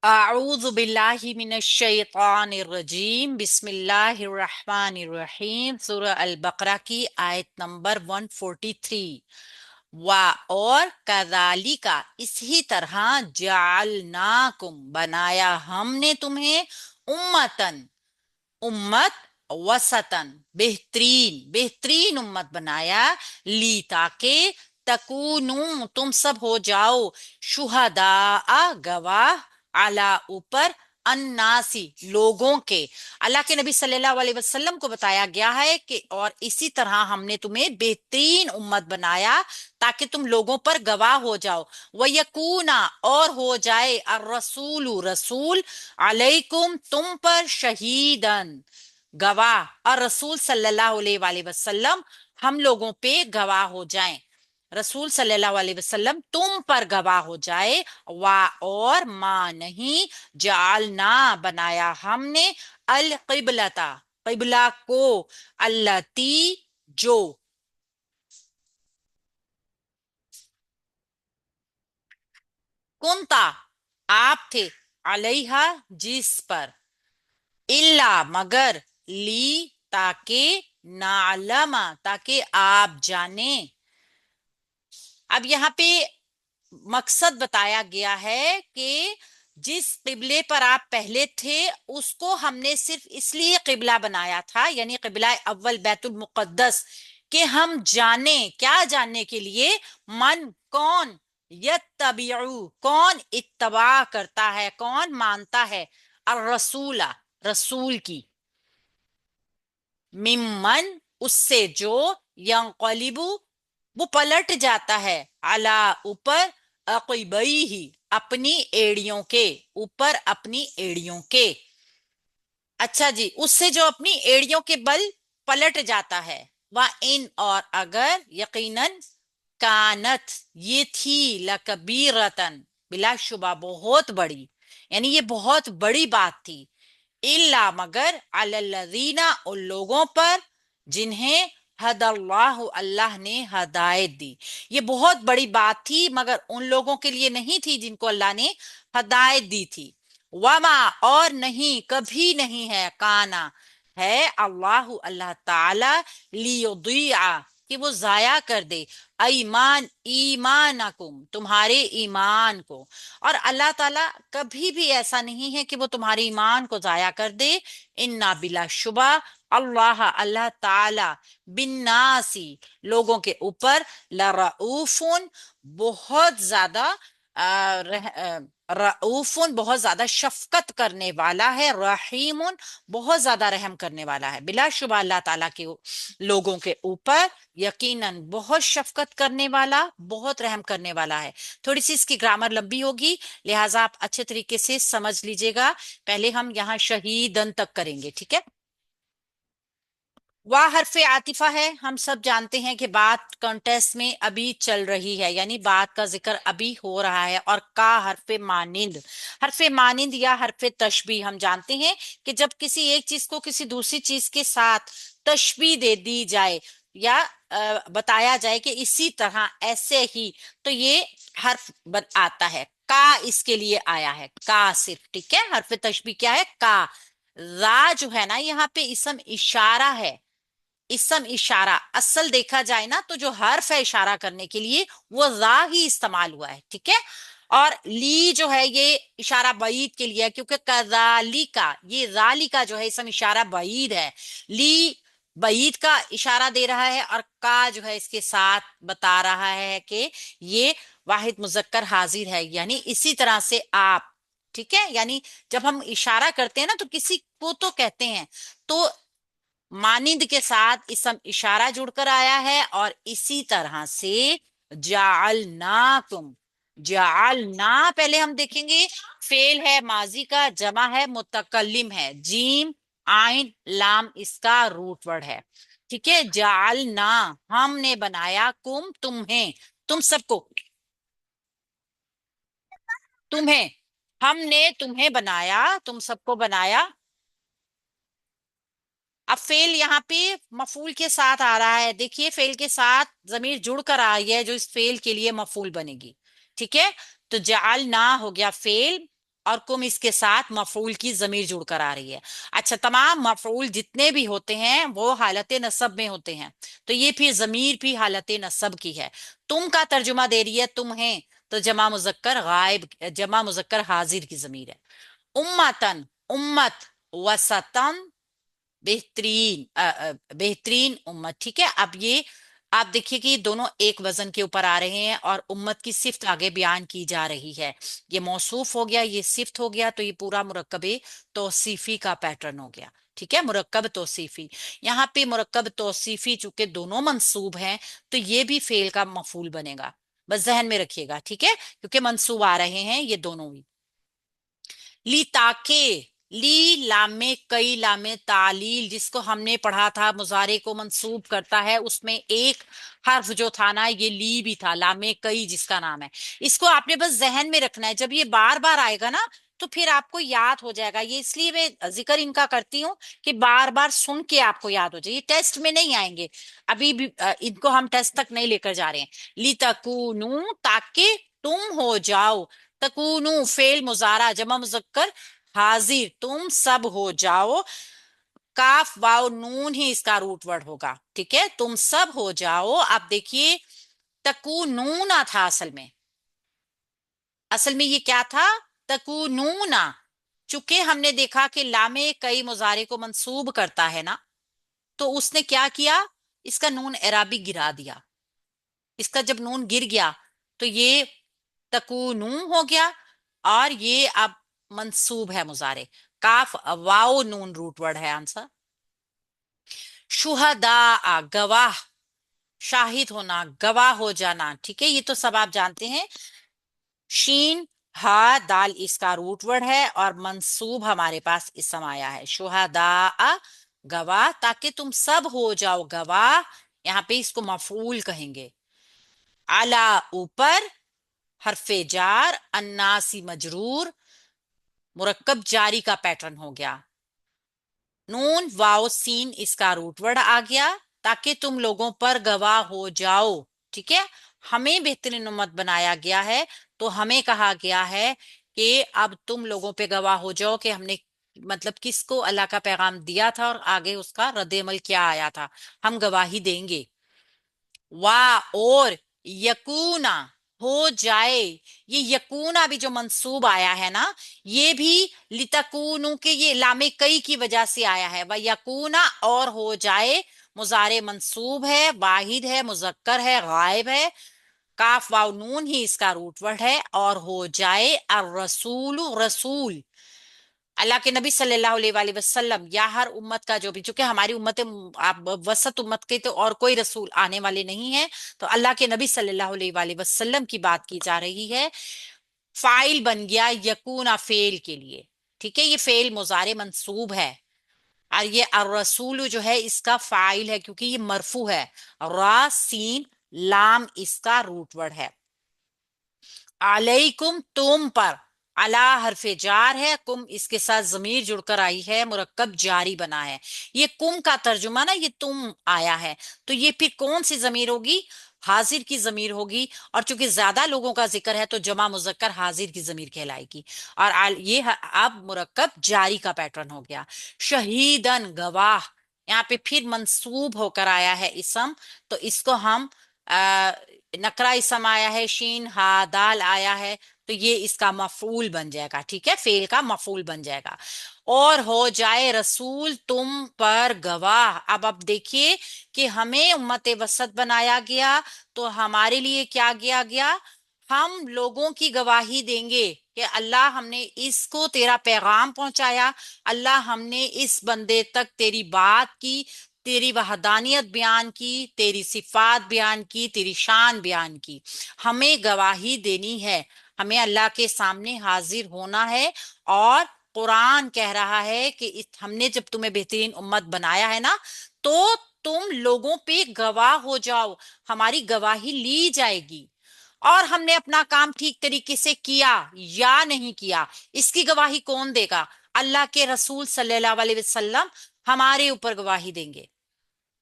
अऊज़ु बिल्लाहि मिनश शैतानिर रजीम बिस्मिल्लाहिर्रहमानिर्रहीम सूरह अल बकरा की आयत नंबर 143। वा और कज़ालिका इसी तरह जअलनाकुम बनाया हमने तुम्हें उम्मतन उम्मत वसतन बेहतरीन बेहतरीन उम्मत बनाया ली ताके तकूनू तुम सब हो जाओ शुहदा गवाह आला ऊपर अन्नासी लोगों के। अल्लाह के नबी सल्लल्लाहु अलैहि वसल्लम को बताया गया है कि और इसी तरह हमने तुम्हें बेहतरीन उम्मत बनाया ताकि तुम लोगों पर गवाह हो जाओ। वयकूना और हो जाए और रसूल रसूल अलैकुम तुम पर शहीदन गवाह और रसूल सल्लल्लाहु अलैहि वसल्लम हम लोगों पे गवाह हो जाएं। रसूल सल्लल्लाहु अलैहि वसल्लम तुम पर गवाह हो जाए। वा और मां नहीं जालना बनाया हमने अल किबलता किबला को अल्लती जो कुंता आप थे अलैहा जिस पर इल्ला मगर ली ताके नालमा ताकि आप जाने। अब यहाँ पे मकसद बताया गया है कि जिस किबले पर आप पहले थे उसको हमने सिर्फ इसलिए किबला बनाया था, यानी किबला अव्वल बैतुल मुकद्दस, कि हम जाने, क्या जानने के लिए, मन कौन, यत्तबिउ कौन इत्तबा करता है, कौन मानता है, और रसूला रसूल की, मिम्मन उससे जो, यंकलिबु वो पलट जाता है, अला ऊपर, अक़िबई ही अपनी एड़ियों के ऊपर, अपनी एड़ियों के। अच्छा जी, उससे जो अपनी एड़ियों के बल पलट जाता है। वह इन और अगर यकीनन कानत ये थी लकबीरतन बिलाशुबा बहुत बड़ी, यानी ये बहुत बड़ी बात थी, इल्ला मगर अलल्लज़ीना उन लोगों पर जिन्हें हदल्लाहु अल्लाह ने हदायत दी। ये बहुत बड़ी बात थी मगर उन लोगों के लिए नहीं थी जिनको अल्लाह ने हदायत दी थी। वमा और नहीं कभी नहीं है काना है अल्लाह अल्लाह ताला लियुदिया कि वो जाया कर दे ईमान ईमानकुम तुम्हारे ईमान को। और अल्लाह ताला कभी भी ऐसा नहीं है कि वो तुम्हारे ईमान को जाया कर दे। इन्ना बिला शुबा अल्लाह अल्लाह ताला बिन्नासी लोगों के ऊपर लरऊफुन बहुत ज्यादा रऊफुन बहुत ज्यादा शफकत करने वाला है, रहीमुन बहुत ज्यादा रहम करने वाला है। बिलाशुबा अल्लाह ताला के लोगों के ऊपर यकीनन बहुत शफकत करने वाला, बहुत रहम करने वाला है। थोड़ी सी इसकी ग्रामर लंबी होगी, लिहाजा आप अच्छे तरीके से समझ लीजिएगा। पहले हम यहाँ शहीदन तक करेंगे, ठीक है। वाह हरफे आतिफा है। हम सब जानते हैं कि बात कॉन्टेस्ट में अभी चल रही है, यानी बात का जिक्र अभी हो रहा है। और का हरफे मानिंद या हरफे तशबी, हम जानते हैं कि जब किसी एक चीज को किसी दूसरी चीज के साथ तशबी दे दी जाए या बताया जाए कि इसी तरह ऐसे ही, तो ये हर्फ आता है। का इसके लिए आया है, का सिर्फ, ठीक है। हरफे तशबी क्या है, का। रा जो है ना, यहाँ पे इसम इशारा है। इसम इशारा असल देखा जाए ना तो जो हर्फ है इशारा करने के लिए वो रा ही इस्तेमाल हुआ है, ठीक है। और ली जो है ये इशारा बईद के लिए है, क्योंकि कजालिका ये जालिका जो है इसम इशारा बईद है। ली बईद का इशारा दे रहा है और का जो है इसके साथ बता रहा है कि ये वाहिद मुजक्कर हाजिर है, यानी इसी तरह से आप, ठीक है। यानी जब हम इशारा करते हैं ना तो किसी को तो कहते हैं, तो मानिंद के साथ इसम इशारा जुड़कर आया है। और इसी तरह से जालनाकुम, जालना पहले हम देखेंगे, फेल है माजी का, जमा है, मुतकल्लिम है, जीम आइन लाम इसका रूट वर्ड है, ठीक है। जालना हमने बनाया, कुम तुम्हें, तुम सबको, तुम्हें, हमने तुम्हें बनाया, तुम सबको बनाया। अब फेल यहाँ पे मफूल के साथ आ रहा है, देखिए फेल के साथ जमीर जुड़ कर आई है जो इस फेल के लिए मफूल बनेगी, ठीक है। तो जाल ना हो गया फेल और कुम इसके साथ मफऊल की जमीर जुड़ कर आ रही है। अच्छा, तमाम मफऊल जितने भी होते हैं वो हालत नसब में होते हैं, तो ये फिर जमीर भी हालत नसब की है। तुम का तर्जुमा दे रही है तुम्हें, तो जमा मुजक्कर गायब, जमा मुजक्कर हाजिर की जमीर है। उम्मतन, उम्मत, वसतन, बेहतरीन, बेहतरीन उम्मत। ठीक है, अब ये आप देखिए कि ये दोनों एक वजन के ऊपर आ रहे हैं और उम्मत की सिफ्त आगे बयान की जा रही है। ये मौसूफ हो गया, ये सिफ्त हो गया, तो ये पूरा मुरक्कबे तौसीफी का पैटर्न हो गया। ठीक है, मुरक्कब तौसीफी। यहाँ पे मुरक्कब तौसीफी चूंकि दोनों मंसूब हैं, तो ये भी फेल का मफूल बनेगा। बस जहन में रखिएगा, ठीक है, क्योंकि मंसूब आ रहे हैं ये दोनों ही। ली ताके, ली लामे कई लामे तालील, जिसको हमने पढ़ा था मुजारे को मंसूब करता है, उसमें एक हर्फ जो था ना, ये ली भी था, लामे कई जिसका नाम है। इसको आपने बस जहन में रखना है, जब ये बार बार आएगा ना तो फिर आपको याद हो जाएगा। ये इसलिए मैं जिक्र इनका करती हूँ कि बार बार सुन के आपको याद हो जाए। ये टेस्ट में नहीं आएंगे, अभी भी इनको हम टेस्ट तक नहीं लेकर जा रहे हैं। ली तकूनू, ताकि तुम हो जाओ। तकूनू फेल मुजारा जमा मुजक्कर हाजिर, तुम सब हो जाओ। काफ वाव नून ही इसका रूट वर्ड होगा। ठीक है, तुम सब हो जाओ। आप देखिए, तकूनूना था असल में, असल में ये क्या था, तकूनूना। चूंकि हमने देखा कि लामे कई मुजारे को मंसूब करता है ना, तो उसने क्या किया, इसका नून एराबी गिरा दिया। इसका जब नून गिर गया तो ये तकूनू हो गया, और ये अब मंसूब है मुजारे। काफ वाओ नून रूट वर्ड है आंसर। शुहदा, गवाह, शाहिद होना, गवाह हो जाना। ठीक है, ये तो सब आप जानते हैं। शीन हा दाल इसका रूट वर्ड है और मंसूब हमारे पास इसम आया है। शुहदा, गवाह, ताकि तुम सब हो जाओ गवाह। यहाँ पे इसको मफूल कहेंगे। आला ऊपर, हरफे जार, अन्नासी मजरूर, मुरक्कब जारी का पैटर्न हो गया। नून वाओ सीन इसका रूट वर्ड आ गया, ताकि तुम लोगों पर गवाह हो जाओ। ठीक है, हमें बेहतरीन उम्मत बनाया गया है, तो हमें कहा गया है कि अब तुम लोगों पे गवाह हो जाओ कि हमने मतलब किसको अल्लाह का पैगाम दिया था और आगे उसका रद्द-ए-अमल क्या आया था, हम गवाही देंगे। वाह, और यकूना, हो जाए। ये यकूना भी जो मंसूब आया है ना, ये भी लितकूनू के ये लामे कई की वजह से आया है। वह यकूना और हो जाए, मुजारे मंसूब है, वाहिद है, मुजक्कर है, गायब है। काफ वाव नून ही इसका रूट वर्ड है, और हो जाए और रसूल, रसूल अल्लाह के नबी सल्लल्लाहु अलैहि वसल्लम, या हर उम्मत का जो भी, चूंकि हमारी उम्मत आप वसत उम्मत के तो और कोई रसूल आने वाले नहीं है, तो अल्लाह के नबी सल्लल्लाहु अलैहि वसल्लम की बात की जा रही है। फाइल बन गया यकूना फेल के लिए। ठीक है, ये फेल मुजारे मंसूब है, और ये रसूल जो है इसका फाइल है, क्योंकि ये मरफू है। रा सीन लाम इसका रूट वर्ड है। अलैकुम तुम पर, अला हरफे जार है, कुम इसके साथ जमीर जुड़कर आई है, मुरक्कब जारी बना है। ये कुम का तर्जुमा ना, ये तुम आया है, तो ये फिर कौन सी जमीर होगी, हाजिर की जमीर होगी। और चूंकि ज्यादा लोगों का जिक्र है, तो जमा मुजक्कर हाजिर की जमीर कहलाएगी। और ये अब मुरक्कब जारी का पैटर्न हो गया। शहीदन गवाह, यहाँ पे फिर मंसूब होकर आया है इसम, तो इसको हम आ, नकरा इसम आया है, शीन हा दाल आया है, तो ये इसका मफूल बन जाएगा। ठीक है, फेल का मफूल बन जाएगा। और हो जाए रसूल तुम पर गवाह। अब देखिए कि हमें उम्मत वसत बनाया गया, तो हमारे लिए क्या किया गया, हम लोगों की गवाही देंगे कि अल्लाह हमने इसको तेरा पैगाम पहुंचाया, अल्लाह हमने इस बंदे तक तेरी बात की, तेरी वहदानियत बयान की, तेरी सिफात बयान की, तेरी शान बयान की। हमें गवाही देनी है, हमें अल्लाह के सामने हाजिर होना है। और कुरान कह रहा है कि हमने जब तुम्हें बेहतरीन उम्मत बनाया है ना, तो तुम लोगों पे गवाह हो जाओ, हमारी गवाही ली जाएगी। और हमने अपना काम ठीक तरीके से किया या नहीं किया, इसकी गवाही कौन देगा, अल्लाह के रसूल सल्लल्लाहु अलैहि वसल्लम हमारे ऊपर गवाही देंगे।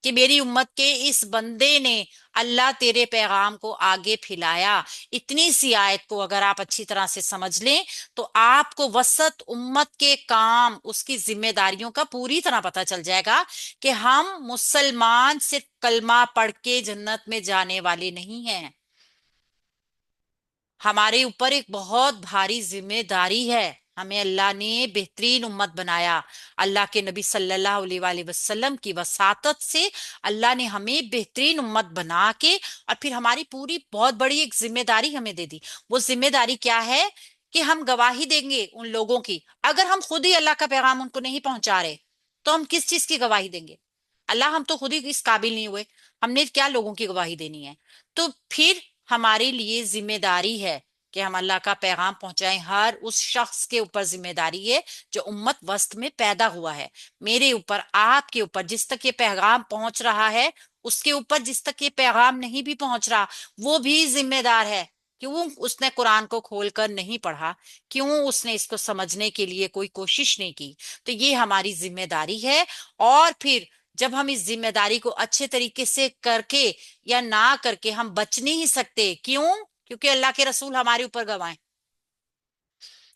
کہ میری امت کے اس بندے نے اللہ تیرے پیغام کو آگے پھیلایا. اتنی سی آیت کو اگر آپ اچھی طرح سے سمجھ لیں تو آپ کو وسط امت کے کام، اس کی ذمہ داریوں کا پوری طرح پتہ چل جائے گا کہ ہم مسلمان صرف کلمہ پڑھ کے جنت میں جانے والے نہیں ہیں. ہمارے اوپر ایک بہت بھاری ذمہ داری ہے. ہمیں اللہ نے بہترین امت بنایا. اللہ کے نبی صلی اللہ علیہ وآلہ وسلم کی وساطت سے اللہ نے ہمیں بہترین امت بنا کے اور پھر ہماری پوری بہت بڑی ایک ذمہ داری ہمیں دے دی. وہ ذمہ داری کیا ہے؟ کہ ہم گواہی دیں گے ان لوگوں کی. اگر ہم خود ہی اللہ کا پیغام ان کو نہیں پہنچا رہے تو ہم کس چیز کی گواہی دیں گے؟ اللہ، ہم تو خود ہی اس قابل نہیں ہوئے، ہم نے کیا لوگوں کی گواہی دینی ہے؟ تو پھر ہمارے لیے ذمہ داری ہے کہ ہم اللہ کا پیغام پہنچائیں. ہر اس شخص کے اوپر ذمہ داری ہے جو امت وسط میں پیدا ہوا ہے. میرے اوپر، آپ کے اوپر، جس تک یہ پیغام پہنچ رہا ہے، اس کے اوپر جس تک یہ پیغام نہیں بھی پہنچ رہا، وہ بھی ذمہ دار ہے. کیوں اس نے قرآن کو کھول کر نہیں پڑھا؟ کیوں اس نے اس کو سمجھنے کے لیے کوئی کوشش نہیں کی؟ تو یہ ہماری ذمہ داری ہے. اور پھر جب ہم اس ذمہ داری کو اچھے طریقے سے کر کے یا نہ کر کے ہم بچ نہیں سکتے. کیوں؟ کیونکہ اللہ کے رسول ہمارے اوپر گواہیں.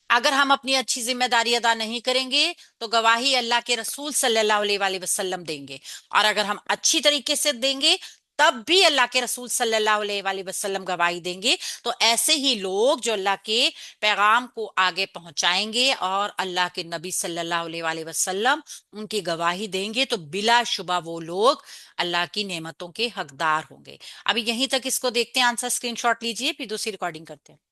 اگر ہم اپنی اچھی ذمہ داری ادا نہیں کریں گے تو گواہی اللہ کے رسول صلی اللہ علیہ وآلہ وسلم دیں گے. اور اگر ہم اچھی طریقے سے دیں گے تب بھی اللہ کے رسول صلی اللہ علیہ وآلہ وسلم گواہی دیں گے. تو ایسے ہی لوگ جو اللہ کے پیغام کو آگے پہنچائیں گے اور اللہ کے نبی صلی اللہ علیہ وآلہ وسلم ان کی گواہی دیں گے تو بلا شبہ وہ لوگ اللہ کی نعمتوں کے حقدار ہوں گے. ابھی یہیں تک اس کو دیکھتے ہیں، آنسر اسکرین شاٹ لیجئے، پھر دوسری ریکارڈنگ کرتے ہیں.